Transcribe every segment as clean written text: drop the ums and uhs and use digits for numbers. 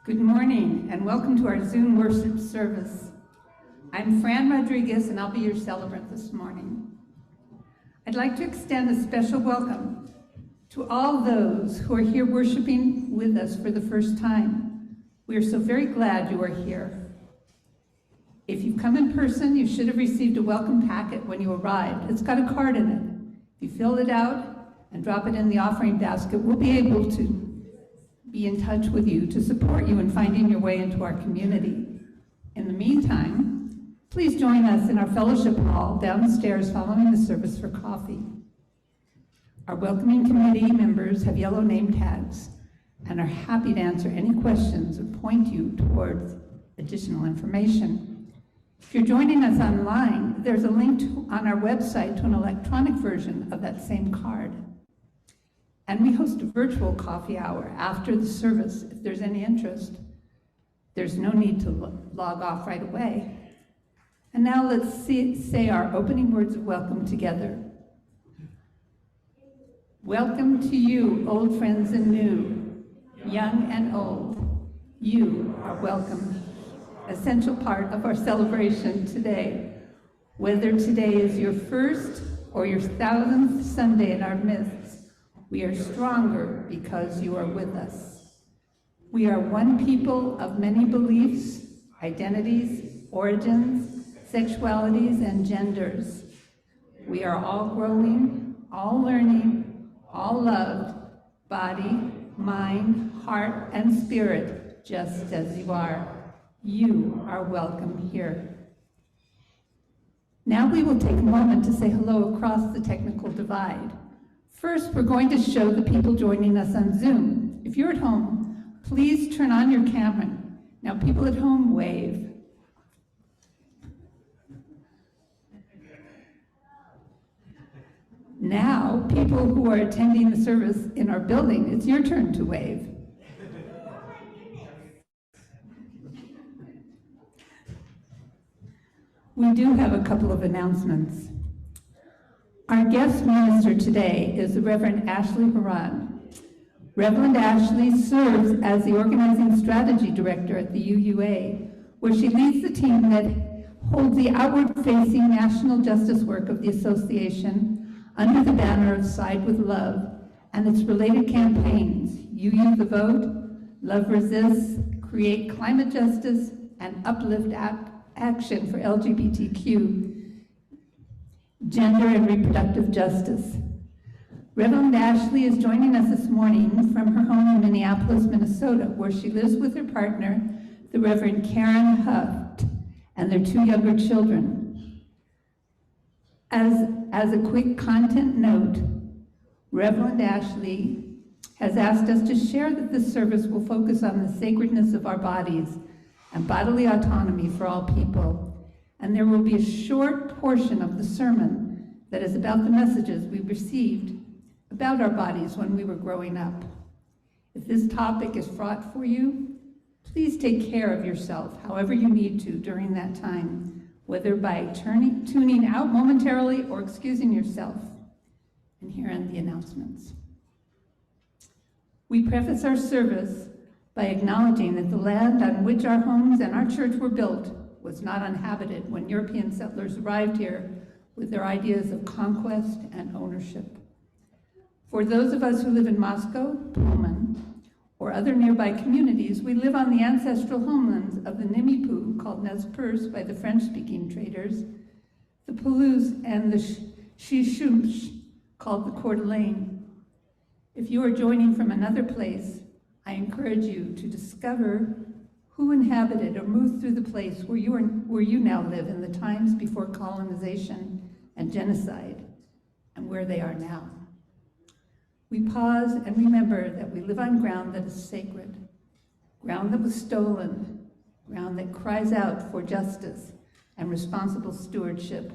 Good morning and welcome to our Zoom worship service. I'm Fran Rodriguez and I'll be your celebrant this morning. I'd like to extend a special welcome to all those who are here worshiping with us for the first time. We are so very glad you are here. If you've come in person, you should have received a welcome packet when you arrived. It's got a card in it. If you fill it out and drop it in the offering basket, we'll be able to be in touch with you to support you in finding your way into our community. In the meantime, please join us in our fellowship hall downstairs following the service for coffee. Our welcoming committee members have yellow name tags and are happy to answer any questions or point you towards additional information. If you're joining us online, there's a link on our website to an electronic version of that same card. And we host a virtual coffee hour after the service if there's any interest. There's no need to log off right away. And now let's say our opening words of welcome together. Welcome to you, old friends and new, young and old. You are welcome, essential part of our celebration today. Whether today is your first or your 1000th Sunday in our midst, we are stronger because you are with us. We are one people of many beliefs, identities, origins, sexualities, and genders. We are all growing, all learning, all loved, body, mind, heart, and spirit, just as you are. You are welcome here. Now we will take a moment to say hello across the technical divide. First, we're going to show the people joining us on Zoom. If you're at home, please turn on your camera. Now, people at home, wave. Now, people who are attending the service in our building, it's your turn to wave. We do have a couple of announcements. Our guest minister today is the Reverend Ashley Horan. Reverend Ashley serves as the Organizing Strategy Director at the UUA, where she leads the team that holds the outward-facing national justice work of the association under the banner of Side with Love and its related campaigns, UU the Vote, Love Resists, Create Climate Justice, and Uplift Action for LGBTQ, Gender and Reproductive Justice. Reverend Ashley is joining us this morning from her home in Minneapolis, Minnesota, where she lives with her partner, the Reverend Karen Huft, and their 2 younger children. As a quick content note, Reverend Ashley has asked us to share that this service will focus on the sacredness of our bodies and bodily autonomy for all people. And there will be a short portion of the sermon that is about the messages we received about our bodies when we were growing up. If this topic is fraught for you, please take care of yourself however you need to during that time, whether by tuning out momentarily or excusing yourself. And here are the announcements. We preface our service by acknowledging that the land on which our homes and our church were built was not uninhabited when European settlers arrived here with their ideas of conquest and ownership. For those of us who live in Moscow, Pullman, or other nearby communities, we live on the ancestral homelands of the Nimipu, called Nez Perce by the French-speaking traders, the Palouse and the Shishumsh, called the Coeur d'Alene. If you are joining from another place, I encourage you to discover who inhabited or moved through the place where you now live in the times before colonization and genocide, and where they are now. We pause and remember that we live on ground that is sacred, ground that was stolen, ground that cries out for justice and responsible stewardship.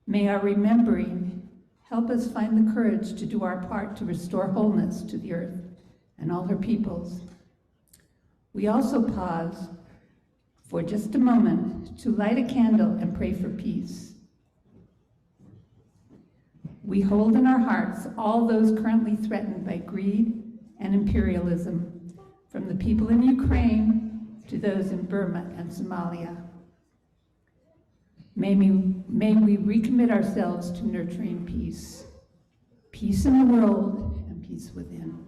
May our remembering help us find the courage to do our part to restore wholeness to the earth and all her peoples. We also pause for just a moment to light a candle and pray for peace. We hold in our hearts all those currently threatened by greed and imperialism, from the people in Ukraine to those in Burma and Somalia. May we recommit ourselves to nurturing peace. Peace in the world and peace within.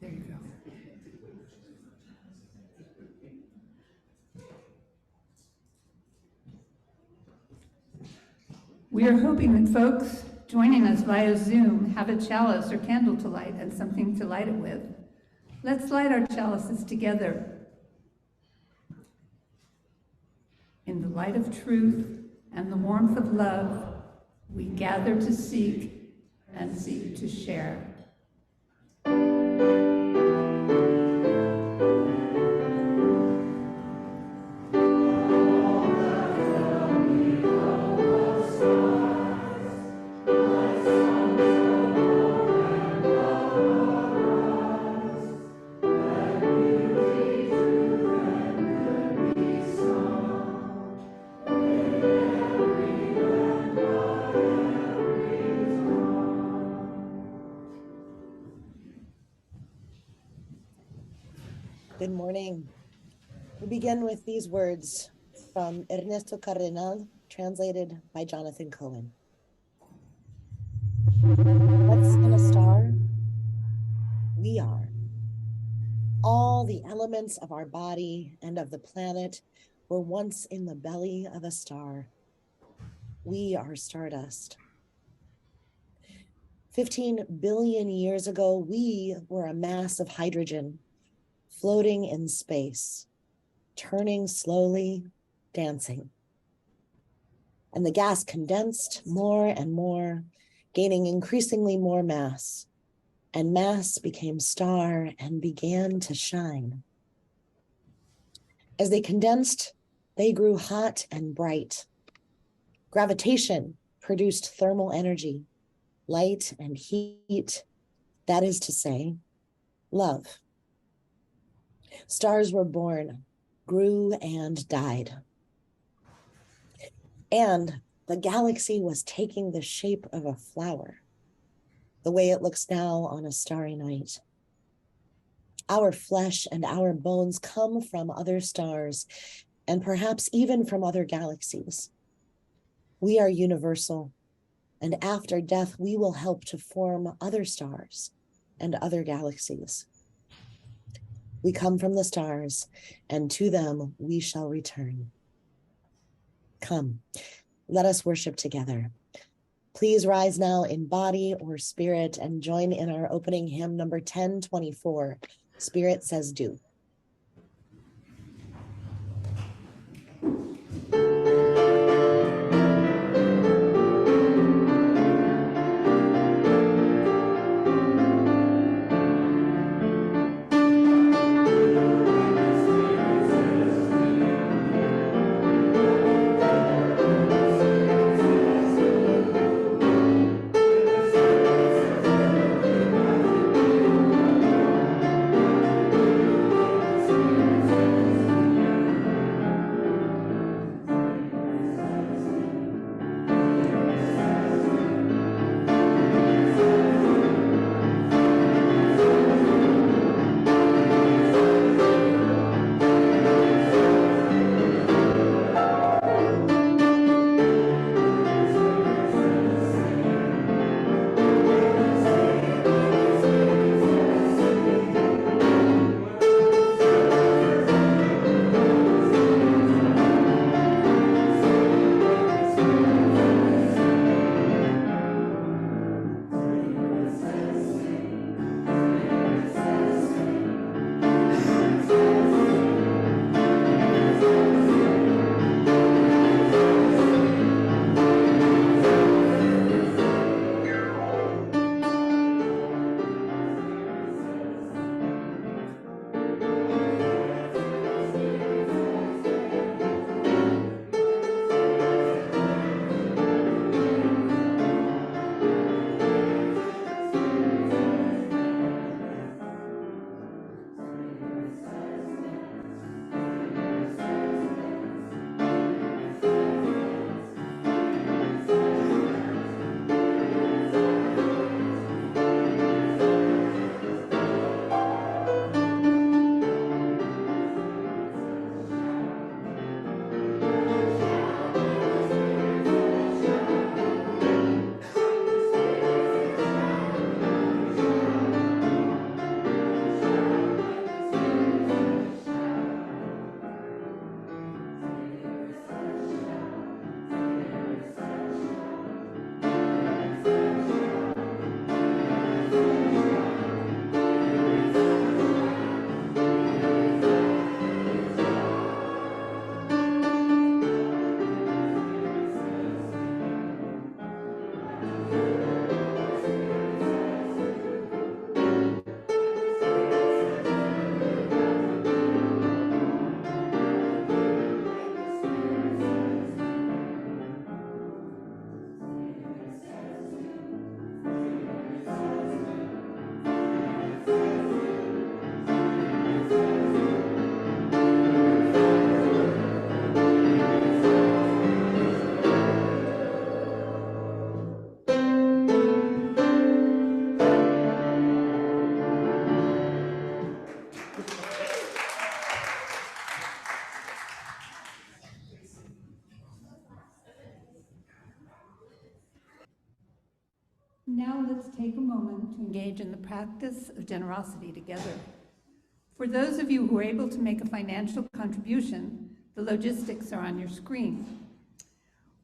There you go. We are hoping that folks joining us via Zoom have a chalice or candle to light and something to light it with. Let's light our chalices together. In the light of truth and the warmth of love, we gather to seek and seek to share. Good morning. We begin with these words from Ernesto Cardenal, translated by Jonathan Cohen. What's in a star? We are. All the elements of our body and of the planet were once in the belly of a star. We are stardust. 15 billion years ago, we were a mass of hydrogen floating in space, turning slowly, dancing. And the gas condensed more and more, gaining increasingly more mass. And mass became star and began to shine. As they condensed, they grew hot and bright. Gravitation produced thermal energy, light and heat, that is to say, love. Stars were born, grew, and died. And the galaxy was taking the shape of a flower, the way it looks now on a starry night. Our flesh and our bones come from other stars, and perhaps even from other galaxies. We are universal, and after death, we will help to form other stars and other galaxies. We come from the stars, and to them we shall return. Come, let us worship together. Please rise now in body or spirit and join in our opening hymn number 1024, Spirit Says Do. take a moment to engage in the practice of generosity together. For those of you who are able to make a financial contribution, the logistics are on your screen.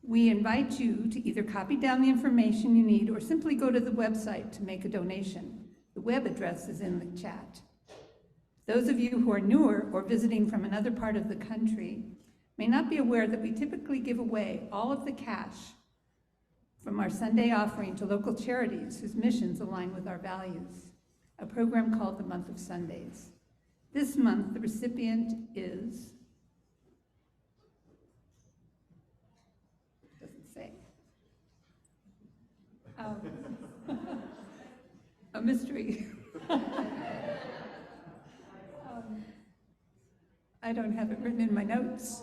We invite you to either copy down the information you need or simply go to the website to make a donation. The web address is in the chat. Those of you who are newer or visiting from another part of the country may not be aware that we typically give away all of the cash from our Sunday offering to local charities whose missions align with our values, a program called the Month of Sundays. This month, the recipient is, doesn't say, a mystery. I don't have it written in my notes.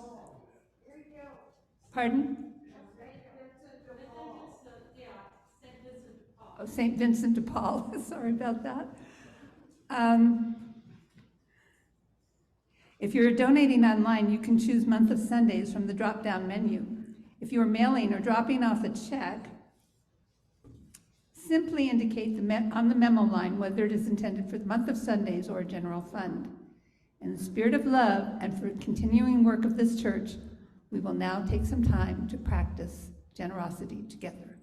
Pardon? Oh, St. Vincent de Paul. Sorry about that. If you're donating online, you can choose Month of Sundays from the drop-down menu. If you're mailing or dropping off a check, simply indicate on the memo line whether it is intended for the Month of Sundays or a general fund. In the spirit of love and for continuing work of this church, we will now take some time to practice generosity together.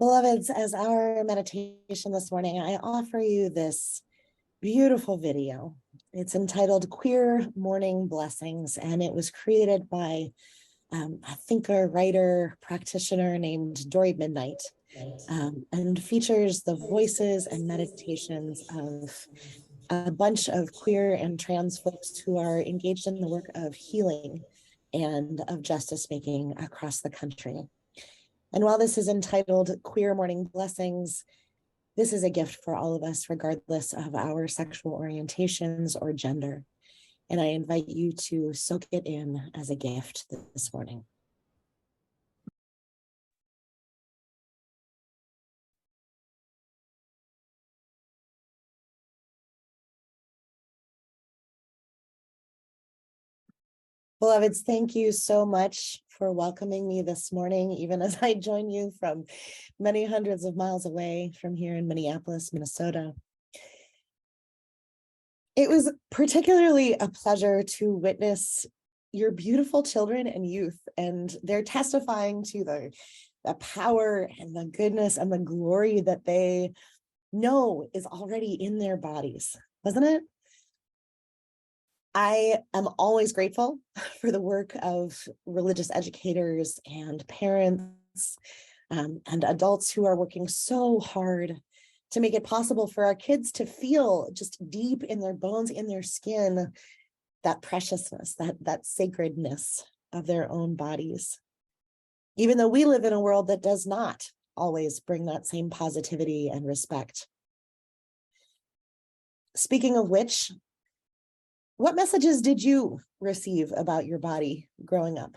Beloveds, as our meditation this morning, I offer you this beautiful video. It's entitled Queer Morning Blessings, and it was created by a thinker, writer, practitioner named Dory Midnight, and features the voices and meditations of a bunch of queer and trans folks who are engaged in the work of healing and of justice making across the country. And while this is entitled Queer Morning Blessings, this is a gift for all of us, regardless of our sexual orientations or gender. And I invite you to soak it in as a gift this morning. Beloveds, thank you so much for welcoming me this morning, even as I join you from many hundreds of miles away from here in Minneapolis, Minnesota. It was particularly a pleasure to witness your beautiful children and youth, and they're testifying to the power and the goodness and the glory that they know is already in their bodies, wasn't it? I am always grateful for the work of religious educators and parents and adults who are working so hard to make it possible for our kids to feel just deep in their bones, in their skin, that preciousness, that sacredness of their own bodies. Even though we live in a world that does not always bring that same positivity and respect. Speaking of which, what messages did you receive about your body growing up?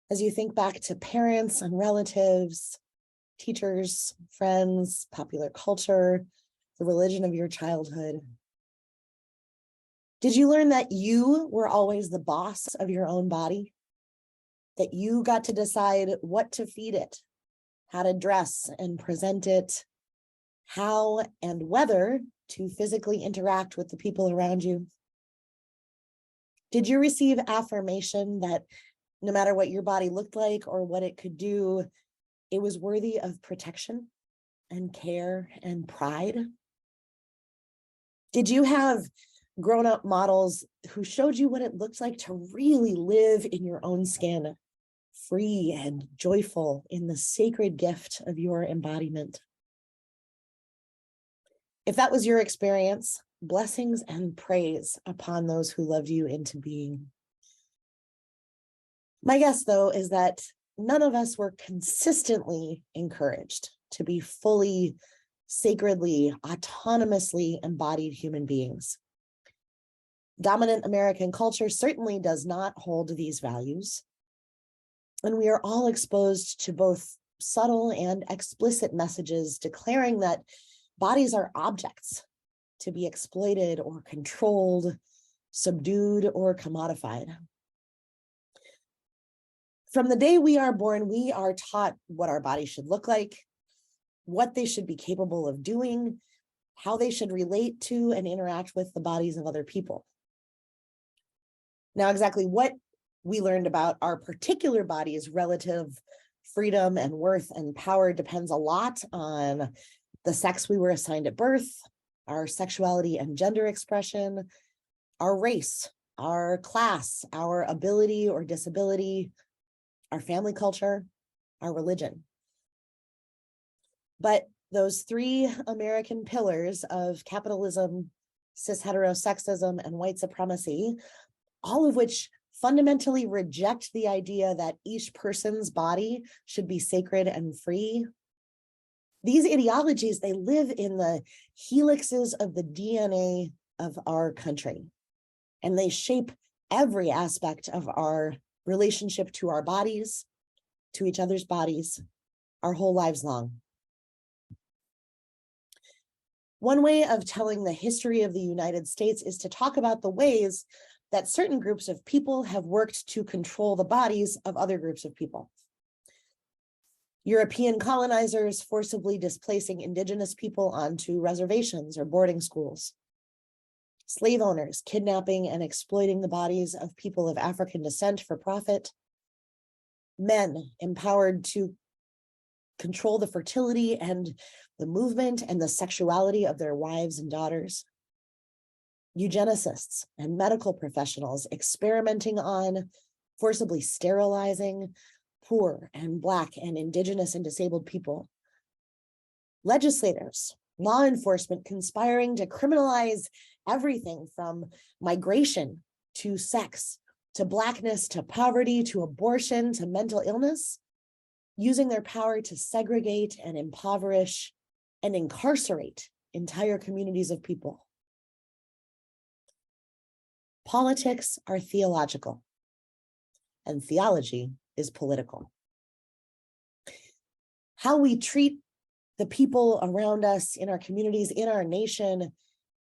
As you think back to parents and relatives, teachers, friends, popular culture, the religion of your childhood, did you learn that you were always the boss of your own body? That you got to decide what to feed it, how to dress and present it, how and whether to physically interact with the people around you? Did you receive affirmation that no matter what your body looked like or what it could do, it was worthy of protection and care and pride? Did you have grown-up models who showed you what it looked like to really live in your own skin, free and joyful in the sacred gift of your embodiment? If that was your experience, blessings and praise upon those who loved you into being. My guess, though, is that none of us were consistently encouraged to be fully, sacredly, autonomously embodied human beings. Dominant American culture certainly does not hold these values, and we are all exposed to both subtle and explicit messages declaring that bodies are objects to be exploited or controlled, subdued or commodified. From the day we are born, we are taught what our body should look like, what they should be capable of doing, how they should relate to and interact with the bodies of other people. Now, exactly what we learned about our particular body's relative freedom and worth and power depends a lot on the sex we were assigned at birth, our sexuality and gender expression, our race, our class, our ability or disability, our family culture, our religion. But those three American pillars of capitalism, cis heterosexism, and white supremacy, all of which fundamentally reject the idea that each person's body should be sacred and free. These ideologies, they live in the helixes of the DNA of our country, and they shape every aspect of our relationship to our bodies, to each other's bodies, our whole lives long. One way of telling the history of the United States is to talk about the ways that certain groups of people have worked to control the bodies of other groups of people. European colonizers forcibly displacing indigenous people onto reservations or boarding schools. Slave owners kidnapping and exploiting the bodies of people of African descent for profit. Men empowered to control the fertility and the movement and the sexuality of their wives and daughters. Eugenicists and medical professionals experimenting on, forcibly sterilizing poor and Black and Indigenous and disabled people. Legislators, law enforcement conspiring to criminalize everything from migration to sex, to Blackness, to poverty, to abortion, to mental illness, using their power to segregate and impoverish and incarcerate entire communities of people. Politics are theological, and theology is political. How we treat the people around us in our communities, in our nation,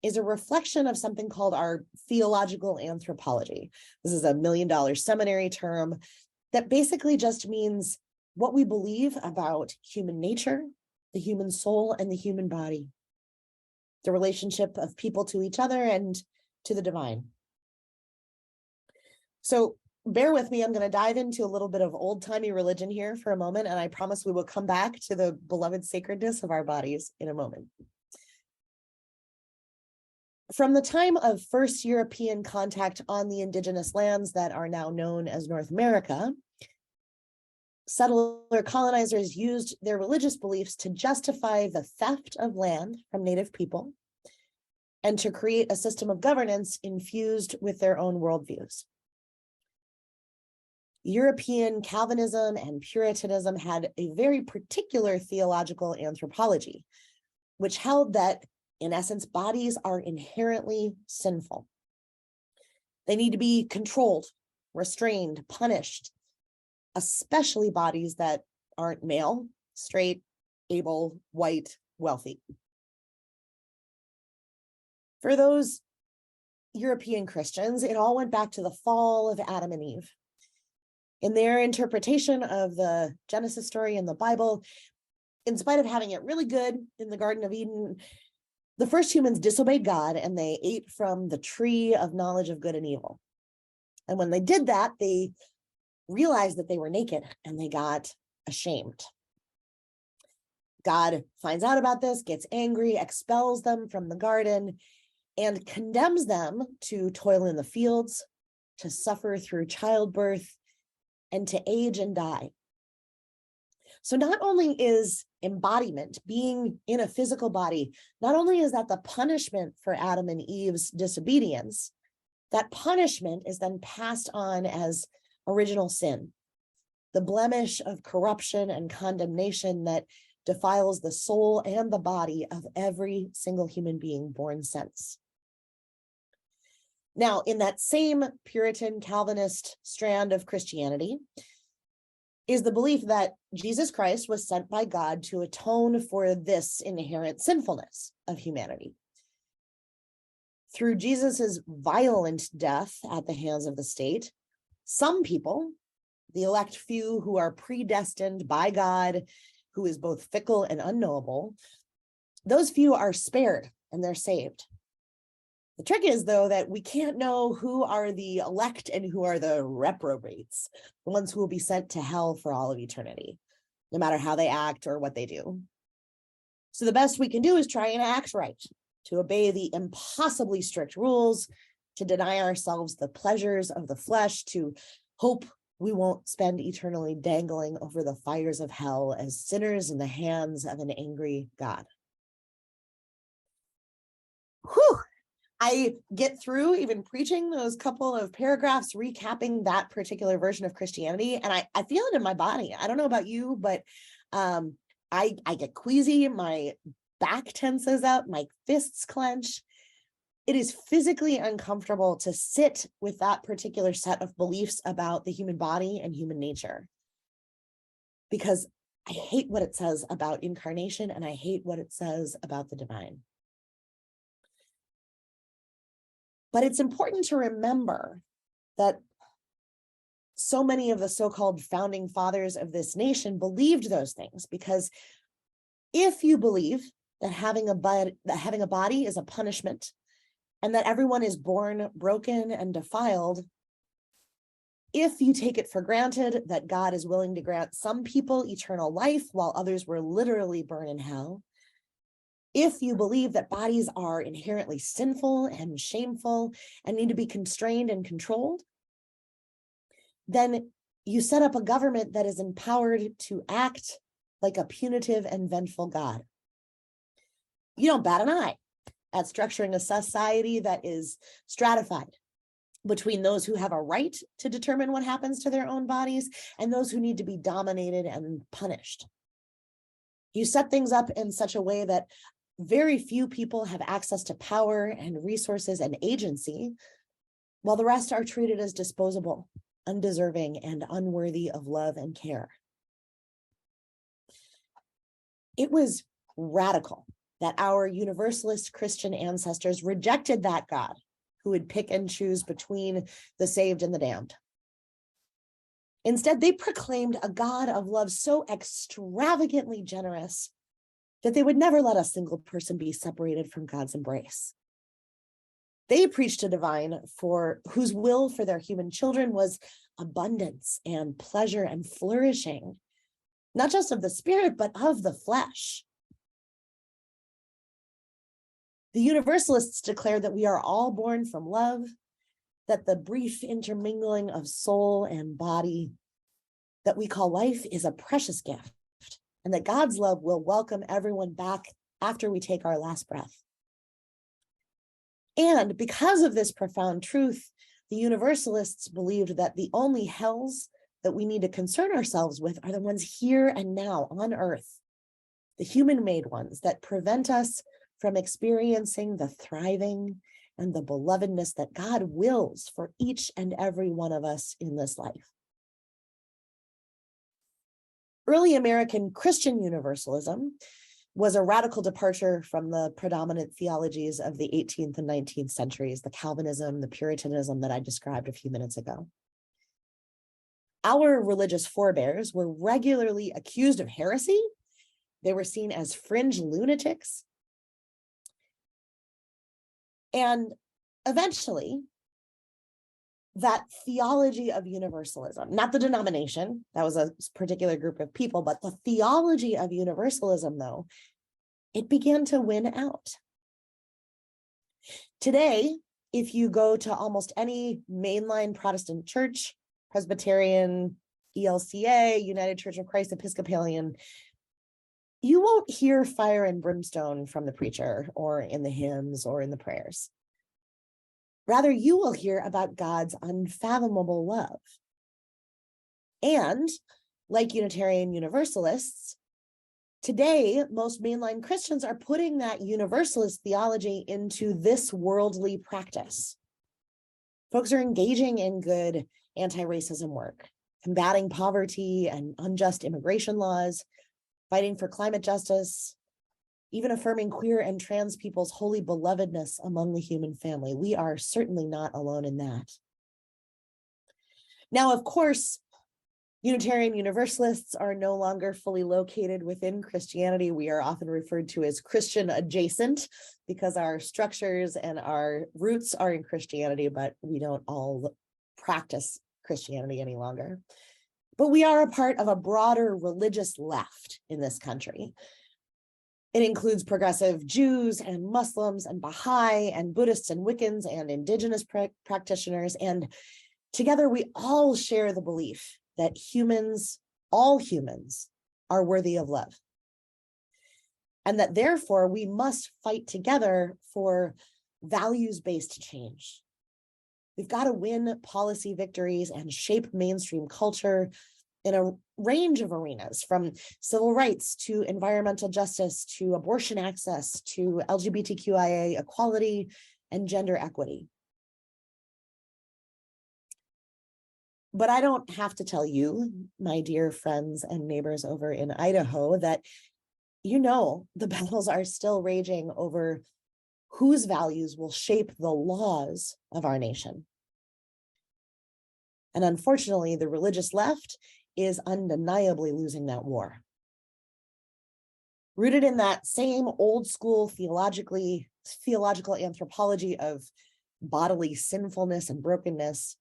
is a reflection of something called our theological anthropology. This is a $1 million seminary term that basically just means what we believe about human nature, the human soul, and the human body, the relationship of people to each other and to the divine. So bear with me, I'm going to dive into a little bit of old-timey religion here for a moment, and I promise we will come back to the beloved sacredness of our bodies in a moment. From the time of first European contact on the indigenous lands that are now known as North America, settler colonizers used their religious beliefs to justify the theft of land from Native people and to create a system of governance infused with their own worldviews. European Calvinism and Puritanism had a very particular theological anthropology, which held that, in essence, bodies are inherently sinful. They need to be controlled, restrained, punished, especially bodies that aren't male, straight, able, white, wealthy. For those European Christians, it all went back to the fall of Adam and Eve. In their interpretation of the Genesis story in the Bible, in spite of having it really good in the Garden of Eden, the first humans disobeyed God and they ate from the tree of knowledge of good and evil. And when they did that, they realized that they were naked and they got ashamed. God finds out about this, gets angry, expels them from the garden, and condemns them to toil in the fields, to suffer through childbirth, and to age and die. So not only is embodiment, being in a physical body, not only is that the punishment for Adam and Eve's disobedience, that punishment is then passed on as original sin, the blemish of corruption and condemnation that defiles the soul and the body of every single human being born since. Now, in that same Puritan Calvinist strand of Christianity is the belief that Jesus Christ was sent by God to atone for this inherent sinfulness of humanity. Through Jesus's violent death at the hands of the state, some people, the elect few who are predestined by God, who is both fickle and unknowable, those few are spared and they're saved. The trick is, though, that we can't know who are the elect and who are the reprobates, the ones who will be sent to hell for all of eternity, no matter how they act or what they do. So the best we can do is try and act right, to obey the impossibly strict rules, to deny ourselves the pleasures of the flesh, to hope we won't spend eternally dangling over the fires of hell as sinners in the hands of an angry God. Whew! I get through even preaching those couple of paragraphs recapping that particular version of Christianity, and I feel it in my body. I don't know about you, but I get queasy, my back tenses up, my fists clench. It is physically uncomfortable to sit with that particular set of beliefs about the human body and human nature, because I hate what it says about incarnation and I hate what it says about the divine. But it's important to remember that so many of the so-called founding fathers of this nation believed those things, because if you believe that having a body is a punishment and that everyone is born broken and defiled, if you take it for granted that God is willing to grant some people eternal life while others will literally burn in hell, if you believe that bodies are inherently sinful and shameful and need to be constrained and controlled, then you set up a government that is empowered to act like a punitive and vengeful God. You don't bat an eye at structuring a society that is stratified between those who have a right to determine what happens to their own bodies and those who need to be dominated and punished. You set things up in such a way that very few people have access to power and resources and agency, while the rest are treated as disposable, undeserving, and unworthy of love and care. It was radical that our Universalist Christian ancestors rejected that God who would pick and choose between the saved and the damned. Instead, they proclaimed a God of love so extravagantly generous that they would never let a single person be separated from God's embrace. They preached a divine for whose will for their human children was abundance and pleasure and flourishing, not just of the spirit, but of the flesh. The Universalists declare that we are all born from love, that the brief intermingling of soul and body that we call life is a precious gift, and that God's love will welcome everyone back after we take our last breath. And because of this profound truth, the Universalists believed that the only hells that we need to concern ourselves with are the ones here and now on earth, the human-made ones that prevent us from experiencing the thriving and the belovedness that God wills for each and every one of us in this life. Early American Christian Universalism was a radical departure from the predominant theologies of the 18th and 19th centuries, the Calvinism, the Puritanism that I described a few minutes ago. Our religious forebears were regularly accused of heresy. They were seen as fringe lunatics. And eventually, that theology of universalism, not the denomination, that was a particular group of people, but the theology of universalism, though, it began to win out. Today, if you go to almost any mainline Protestant church, Presbyterian, ELCA, United Church of Christ, Episcopalian, you won't hear fire and brimstone from the preacher or in the hymns or in the prayers. Rather, you will hear about God's unfathomable love. And like Unitarian Universalists, today, most mainline Christians are putting that universalist theology into this worldly practice. Folks are engaging in good anti-racism work, combating poverty and unjust immigration laws, fighting for climate justice, even affirming queer and trans people's holy belovedness among the human family. We are certainly not alone in that. Now, of course, Unitarian Universalists are no longer fully located within Christianity. We are often referred to as Christian adjacent because our structures and our roots are in Christianity, but we don't all practice Christianity any longer. But we are a part of a broader religious left in this country. It includes progressive Jews and Muslims and Baha'i and Buddhists and Wiccans and indigenous practitioners. And together we all share the belief that humans, all humans, are worthy of love. And that therefore we must fight together for values-based change. We've got to win policy victories and shape mainstream culture in a range of arenas, from civil rights to environmental justice, to abortion access, to LGBTQIA equality and gender equity. But I don't have to tell you, my dear friends and neighbors over in Idaho, that you know the battles are still raging over whose values will shape the laws of our nation. And unfortunately, the religious left is undeniably losing that war. Rooted in that same old school theological anthropology of bodily sinfulness and brokenness,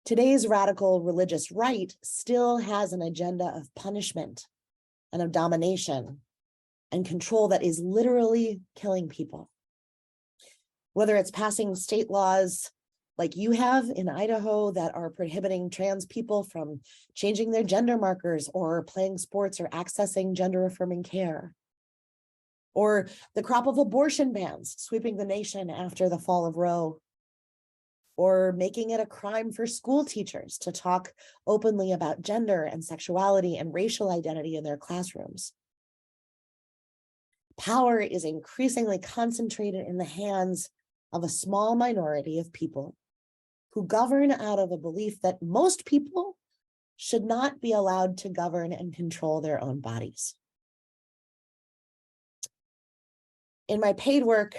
today's radical religious right still has an agenda of punishment and of domination and control that is literally killing people. Whether it's passing state laws like you have in Idaho that are prohibiting trans people from changing their gender markers or playing sports or accessing gender-affirming care, or the crop of abortion bans sweeping the nation after the fall of Roe, or making it a crime for school teachers to talk openly about gender and sexuality and racial identity in their classrooms. Power is increasingly concentrated in the hands of a small minority of people who govern out of a belief that most people should not be allowed to govern and control their own bodies. In my paid work,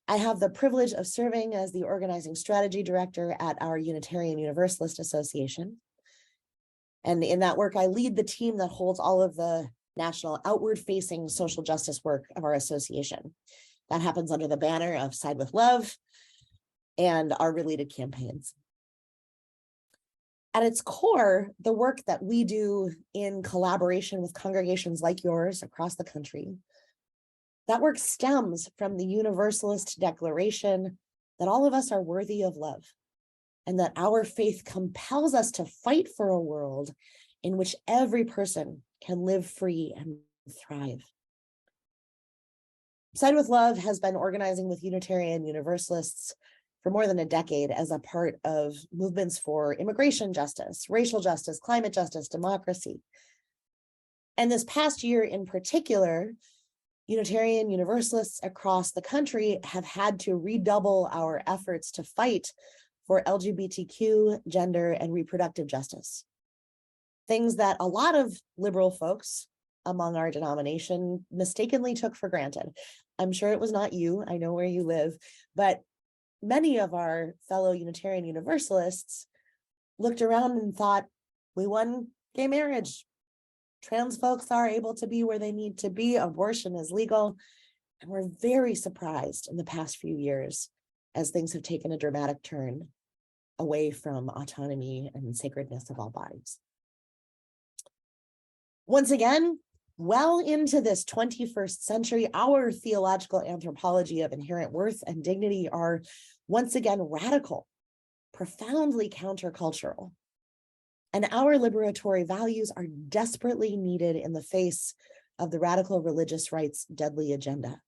I have the privilege of serving as the organizing strategy director at our Unitarian Universalist Association. And in that work, I lead the team that holds all of the national outward-facing social justice work of our association. That happens under the banner of Side with Love and our related campaigns. At its core, the work that we do in collaboration with congregations like yours across the country, that work stems from the Universalist declaration that all of us are worthy of love, and that our faith compels us to fight for a world in which every person can live free and thrive. Side with Love has been organizing with Unitarian Universalists for more than a decade as a part of movements for immigration justice, racial justice, climate justice, democracy. And this past year in particular, Unitarian Universalists across the country have had to redouble our efforts to fight for LGBTQ, gender, and reproductive justice. Things that a lot of liberal folks among our denomination mistakenly took for granted. I'm sure it was not you, I know where you live, but many of our fellow Unitarian Universalists looked around and thought, we won gay marriage. Trans folks are able to be where they need to be. Abortion is legal. And we're very surprised in the past few years as things have taken a dramatic turn away from autonomy and sacredness of all bodies. Once again, well into this 21st century, our theological anthropology of inherent worth and dignity are once again radical, profoundly countercultural. And our liberatory values are desperately needed in the face of the radical religious right's deadly agenda.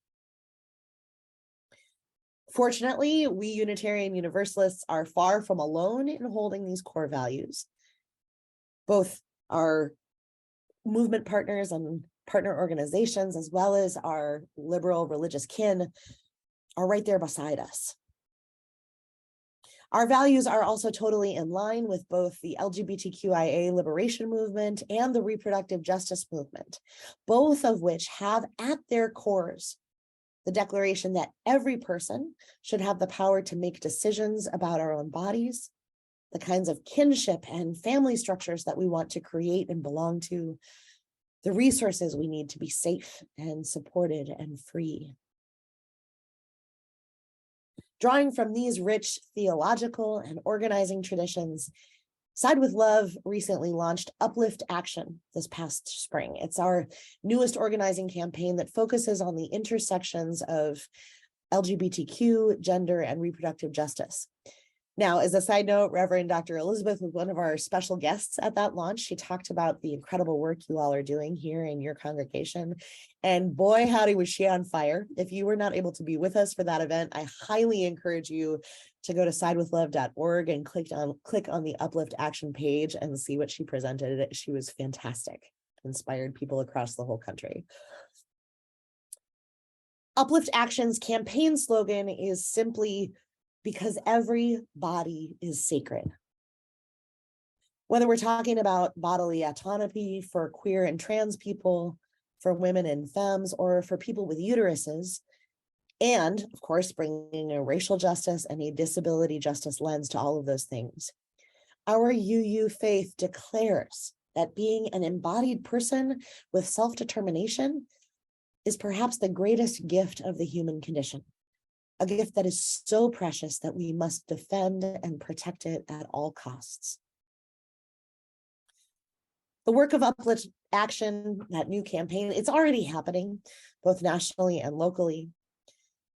Fortunately, we Unitarian Universalists are far from alone in holding these core values. Both our movement partners and partner organizations, as well as our liberal religious kin, are right there beside us. Our values are also totally in line with both the LGBTQIA liberation movement and the reproductive justice movement, both of which have at their cores the declaration that every person should have the power to make decisions about our own bodies, the kinds of kinship and family structures that we want to create and belong to, the resources we need to be safe and supported and free. Drawing from these rich theological and organizing traditions, Side with Love recently launched Uplift Action this past spring. It's our newest organizing campaign that focuses on the intersections of LGBTQ, gender, and reproductive justice. Now, as a side note, Reverend Dr. Elizabeth was one of our special guests at that launch. She talked about the incredible work you all are doing here in your congregation. And boy, howdy, was she on fire. If you were not able to be with us for that event, I highly encourage you to go to sidewithlove.org and click on the Uplift Action page and see what she presented. She was fantastic, inspired people across the whole country. Uplift Action's campaign slogan is simply, because every body is sacred. Whether we're talking about bodily autonomy for queer and trans people, for women and femmes, or for people with uteruses, and of course, bringing a racial justice and a disability justice lens to all of those things, our UU faith declares that being an embodied person with self-determination is perhaps the greatest gift of the human condition. A gift that is so precious that we must defend and protect it at all costs. The work of Uplift Action, that new campaign, it's already happening, both nationally and locally.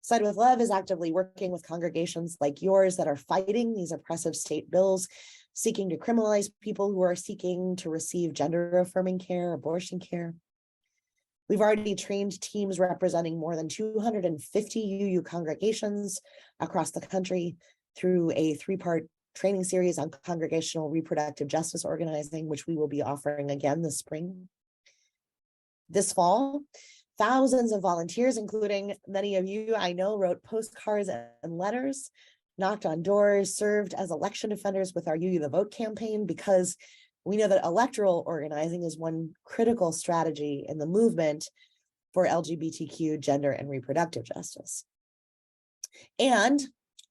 Side with Love is actively working with congregations like yours that are fighting these oppressive state bills, seeking to criminalize people who are seeking to receive gender-affirming care, abortion care. We've already trained teams representing more than 250 UU congregations across the country through a 3-part training series on congregational reproductive justice organizing, which we will be offering again this spring. This fall, thousands of volunteers, including many of you I know, wrote postcards and letters, knocked on doors, served as election defenders with our UU the Vote campaign, because we know that electoral organizing is one critical strategy in the movement for LGBTQ, gender, and reproductive justice. And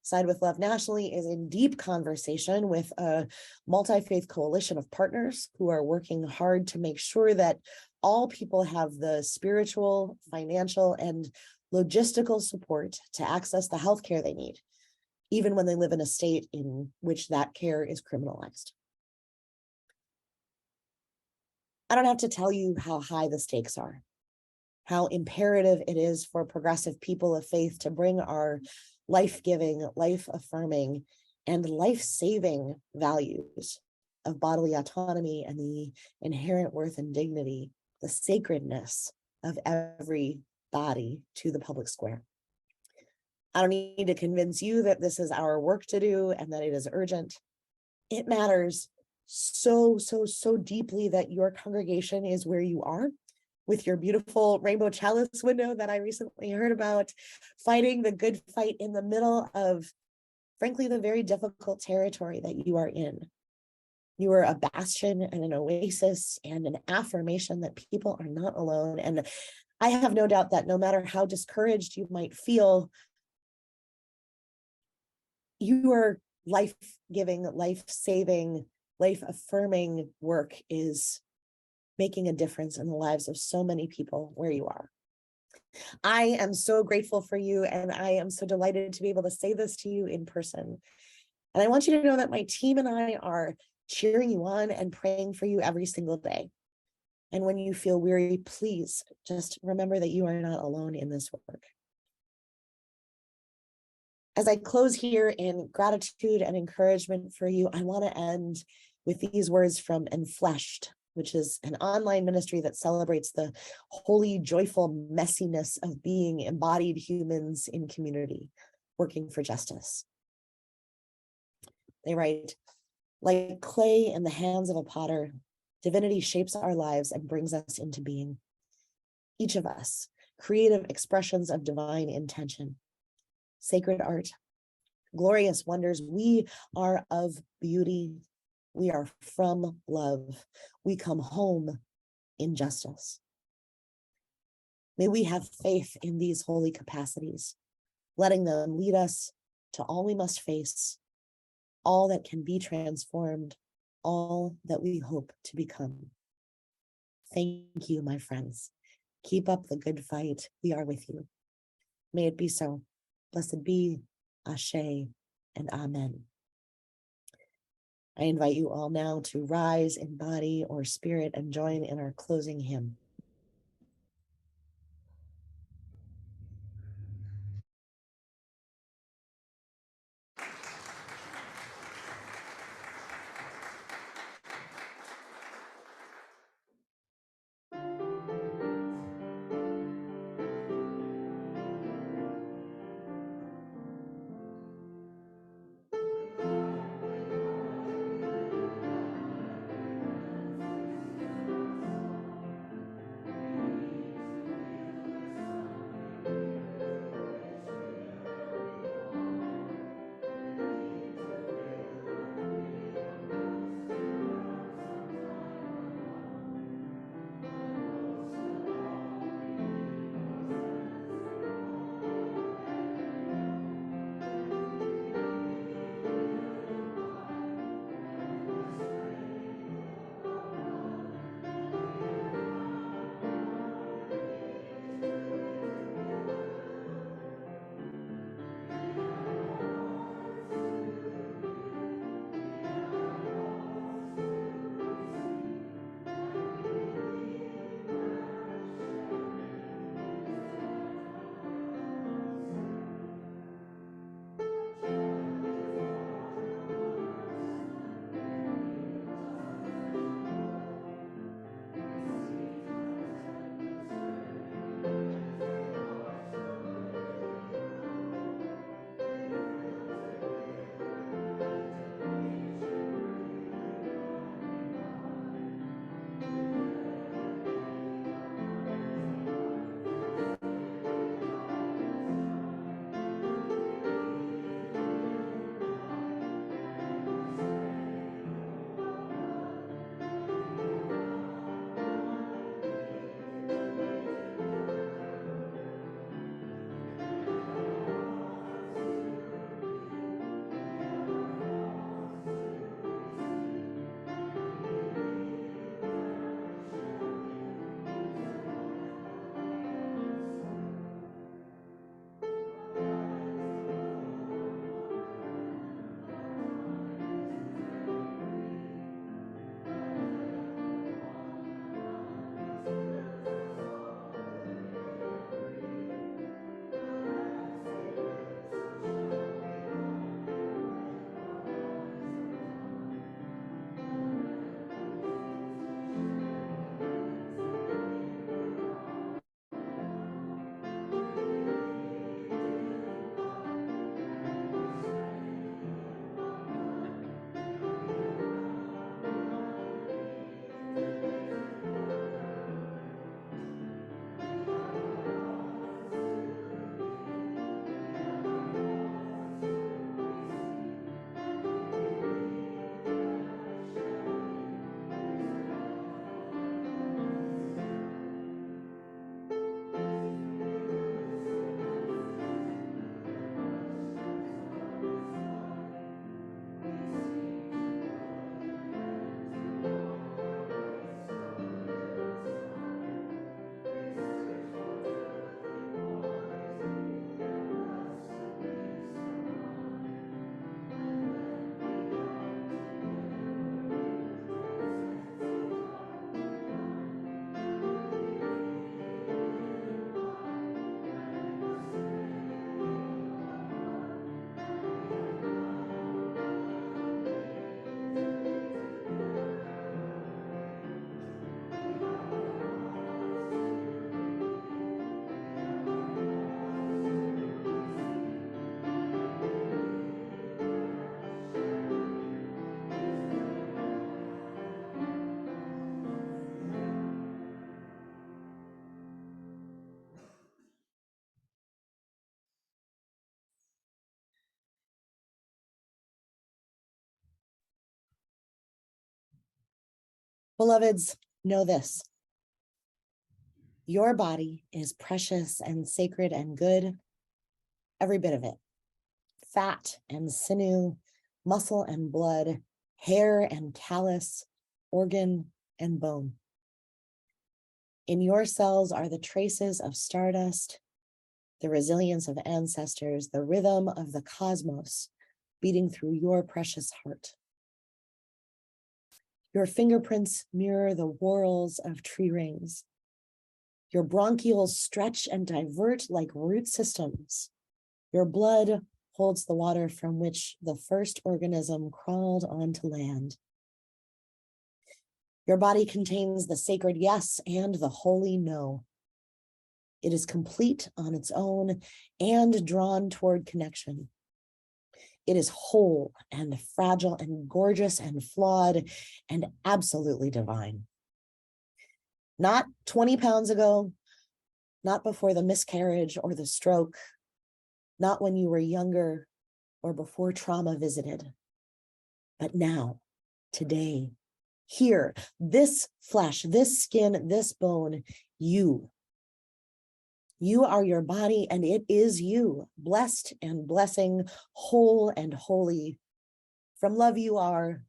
Side with Love Nationally is in deep conversation with a multi-faith coalition of partners who are working hard to make sure that all people have the spiritual, financial, and logistical support to access the healthcare they need, even when they live in a state in which that care is criminalized. I don't have to tell you how high the stakes are, how imperative it is for progressive people of faith to bring our life-giving, life-affirming, and life-saving values of bodily autonomy and the inherent worth and dignity, the sacredness of every body to the public square. I don't need to convince you that this is our work to do and that it is urgent. It matters so deeply that your congregation is where you are, with your beautiful rainbow chalice window that I recently heard about, fighting the good fight in the middle of, frankly, the very difficult territory that you are in. You are a bastion and an oasis and an affirmation that people are not alone. And I have no doubt that no matter how discouraged you might feel, your life-giving, life-saving, life-affirming work is making a difference in the lives of so many people where you are. I am so grateful for you, and I am so delighted to be able to say this to you in person. And I want you to know that my team and I are cheering you on and praying for you every single day. And when you feel weary, please just remember that you are not alone in this work. As I close here in gratitude and encouragement for you, I want to end with these words from Enfleshed, which is an online ministry that celebrates the holy, joyful messiness of being embodied humans in community, working for justice. They write, like clay in the hands of a potter, divinity shapes our lives and brings us into being. Each of us, creative expressions of divine intention, sacred art, glorious wonders. We are of beauty. We are from love. We come home in justice. May we have faith in these holy capacities, letting them lead us to all we must face, all that can be transformed, all that we hope to become. Thank you, my friends. Keep up the good fight. We are with you. May it be so. Blessed be, Ashe, and Amen. I invite you all now to rise in body or spirit and join in our closing hymn. Beloveds, know this. Your body is precious and sacred and good, every bit of it. Fat and sinew, muscle and blood, hair and callus, organ and bone. In your cells are the traces of stardust, the resilience of ancestors, the rhythm of the cosmos beating through your precious heart. Your fingerprints mirror the whorls of tree rings. Your bronchioles stretch and divert like root systems. Your blood holds the water from which the first organism crawled onto land. Your body contains the sacred yes and the holy no. It is complete on its own and drawn toward connection. It is whole and fragile and gorgeous and flawed and absolutely divine. Not 20 pounds ago, not before the miscarriage or the stroke, not when you were younger or before trauma visited, but now, today, here, this flesh, this skin, this bone, you. You are your body and it is you, blessed and blessing, whole and holy. From love you are,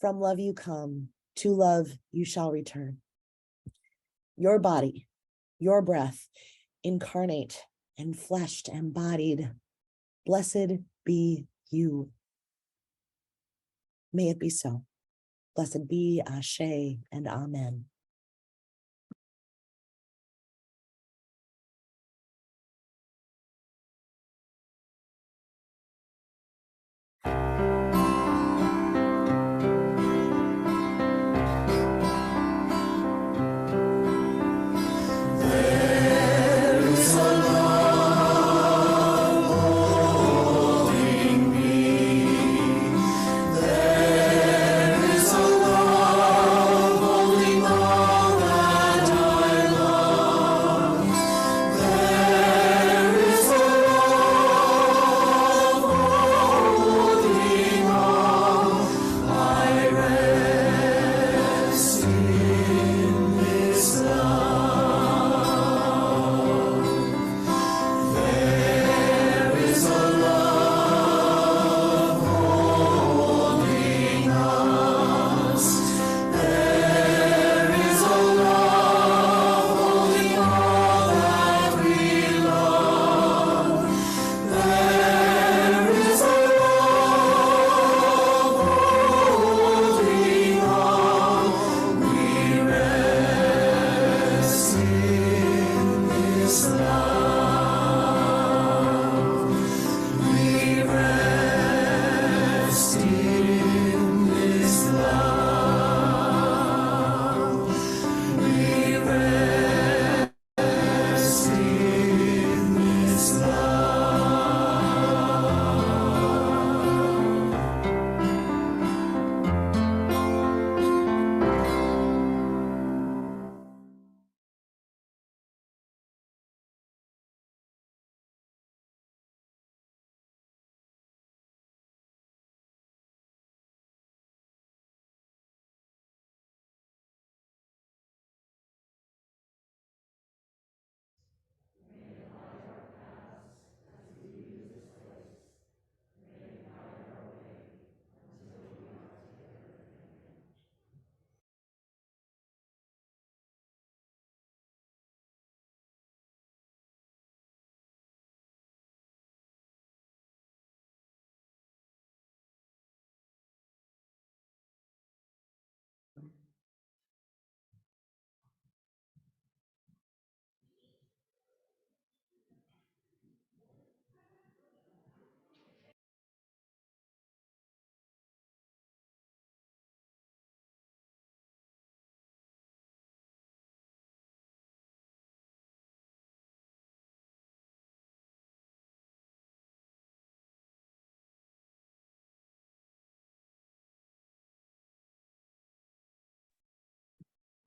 from love you come, to love you shall return. Your body, your breath, incarnate and fleshed, embodied, blessed be you. May it be so. Blessed be Ashe and Amen.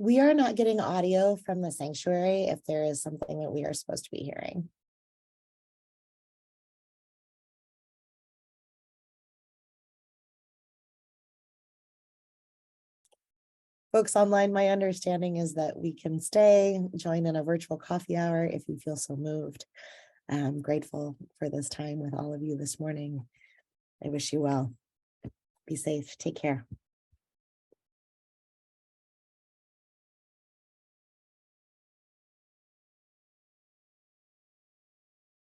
We are not getting audio from the sanctuary if there is something that we are supposed to be hearing. Folks online, my understanding is that we can stay, join in a virtual coffee hour if you feel so moved. I'm grateful for this time with all of you this morning. I wish you well. Be safe. Take care.